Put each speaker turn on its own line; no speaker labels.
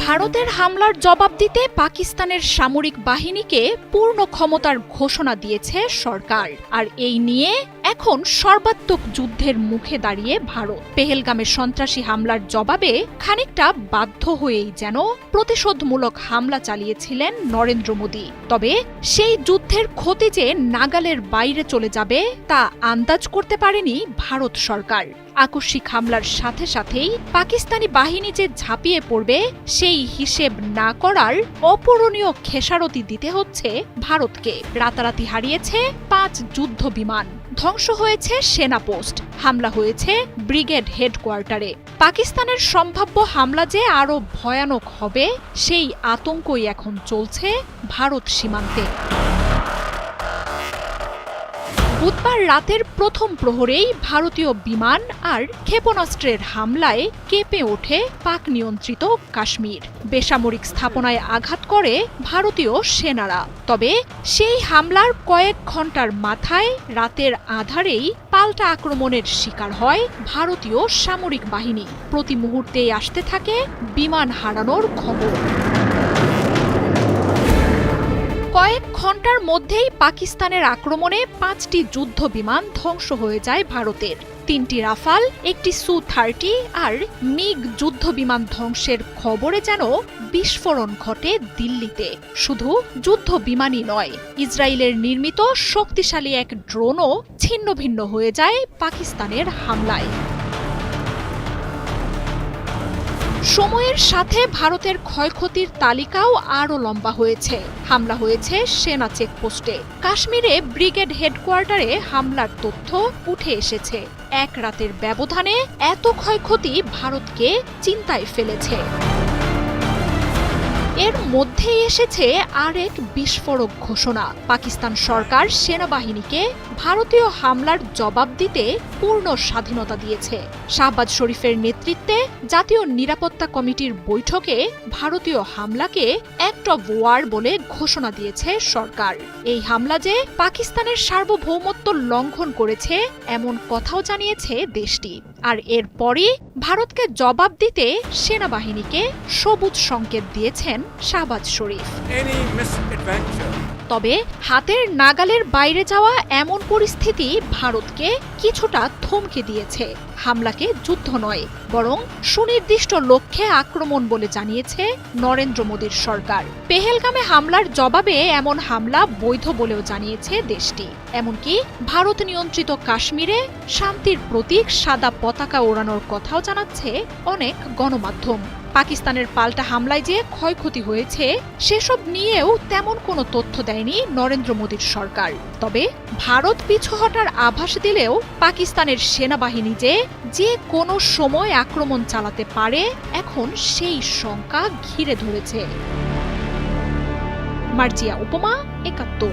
ভারতের হামলার জবাব দিতে পাকিস্তানের সামরিক বাহিনীকে পূর্ণ ক্ষমতার ঘোষণা দিয়েছে সরকার। আর এই নিয়ে এখন সর্বাত্মক যুদ্ধের মুখে দাঁড়িয়ে ভারত। পেহেলগামের সন্ত্রাসী হামলার জবাবে খানিকটা বাধ্য হয়েই যেন প্রতিশোধমূলক হামলা চালিয়েছিলেন নরেন্দ্র মোদী। তবে সেই যুদ্ধের ক্ষতি যে নাগালের বাইরে চলে যাবে তা আন্দাজ করতে পারেনি ভারত সরকার। আকস্মিক হামলার সাথে সাথেই পাকিস্তানি বাহিনী যে ঝাঁপিয়ে পড়বে সেই হিসেব না করার অপূরণীয় খেসারতি দিতে হচ্ছে ভারতকে। রাতারাতি হারিয়েছে ৫ যুদ্ধ বিমান, ধ্বংস হয়েছে সেনা পোস্ট, হামলা হয়েছে ব্রিগেড হেডকোয়ার্টারে। পাকিস্তানের সম্ভাব্য হামলা যে আরও ভয়ানক হবে সেই আতঙ্কই এখন চলছে ভারত সীমান্তে। বুধবার রাতের প্রথম প্রহরেই ভারতীয় বিমান আর ক্ষেপণাস্ত্রের হামলায় কেঁপে ওঠে পাক নিয়ন্ত্রিত কাশ্মীর। বেসামরিক স্থাপনায় আঘাত করে ভারতীয় সেনারা। তবে সেই হামলার কয়েক ঘন্টার মাথায় রাতের আঁধারেই পাল্টা আক্রমণের শিকার হয় ভারতীয় সামরিক বাহিনী। প্রতি মুহূর্তেই আসতে থাকে বিমান হারানোর খবর। কয়েক ঘন্টার মধ্যেই পাকিস্তানের আক্রমণে ৫টি যুদ্ধ বিমান ধ্বংস হয়ে যায় ভারতের। ৩টি রাফাল, একটি সু-30 আর মিগ যুদ্ধ বিমান ধ্বংসের খবরে যেন বিস্ফোরণ ঘটে দিল্লিতে। শুধু যুদ্ধ বিমানই নয়, ইসরায়েলের নির্মিত শক্তিশালী এক ড্রোনও ছিন্নভিন্ন হয়ে যায় পাকিস্তানের হামলায়। সময়ের সাথে ভারতের ক্ষয়ক্ষতির তালিকাও আরও লম্বা হয়েছে। হামলা হয়েছে সেনা চেকপোস্টে। কাশ্মীরে ব্রিগেড হেডকোয়ার্টারে হামলার তথ্য উঠে এসেছে। এক রাতের ব্যবধানে এত ক্ষয়ক্ষতি ভারতকে চিন্তায় ফেলেছে। এর মধ্যেই এসেছে আরেক বিস্ফোরক ঘোষণা। পাকিস্তান সরকার সেনাবাহিনীকে ভারতীয় হামলার জবাব দিতে পূর্ণ স্বাধীনতা দিয়েছে। শাহবাজ শরীফের নেতৃত্বে জাতীয় নিরাপত্তা কমিটির বৈঠকে ভারতীয় হামলাকে অ্যাক্ট অব ওয়ার বলে ঘোষণা দিয়েছে সরকার। এই হামলা যে পাকিস্তানের সার্বভৌমত্ব লঙ্ঘন করেছে এমন কথাও জানিয়েছে দেশটি। আর এরপরই ভারতকে জবাব দিতে সেনাবাহিনীকে সবুজ সংকেত দিয়েছেন শাহবাজ শরীফ। তবে হাতের নাগালের বাইরে যাওয়া এমন পরিস্থিতি ভারতকে কিছুটা থমকে দিয়েছে। হামলাকে যুদ্ধ নয়, বরং সুনির্দিষ্ট লক্ষ্যে আক্রমণ বলে জানিয়েছে নরেন্দ্র মোদীর সরকার। পেহেলগামে হামলার জবাবে এমন হামলা বৈধ বলেও জানিয়েছে দেশটি। এমনকি ভারত নিয়ন্ত্রিত কাশ্মীরে শান্তির প্রতীক সাদা পতাকা ওড়ানোর কথাও জানাচ্ছে অনেক গণমাধ্যম। পাকিস্তানের পাল্টা হামলায় যে ক্ষয়ক্ষতি হয়েছে সেসব নিয়েও তেমন কোনো তথ্য দেয়নি নরেন্দ্র মোদীর সরকার। তবে ভারত পিছু হটার আভাস দিলেও পাকিস্তানের সেনাবাহিনী যে কোনো সময় আক্রমণ চালাতে পারে এখন সেই শঙ্কা ঘিরে ধরেছে। মার্জিয়া উপমা, ৭১।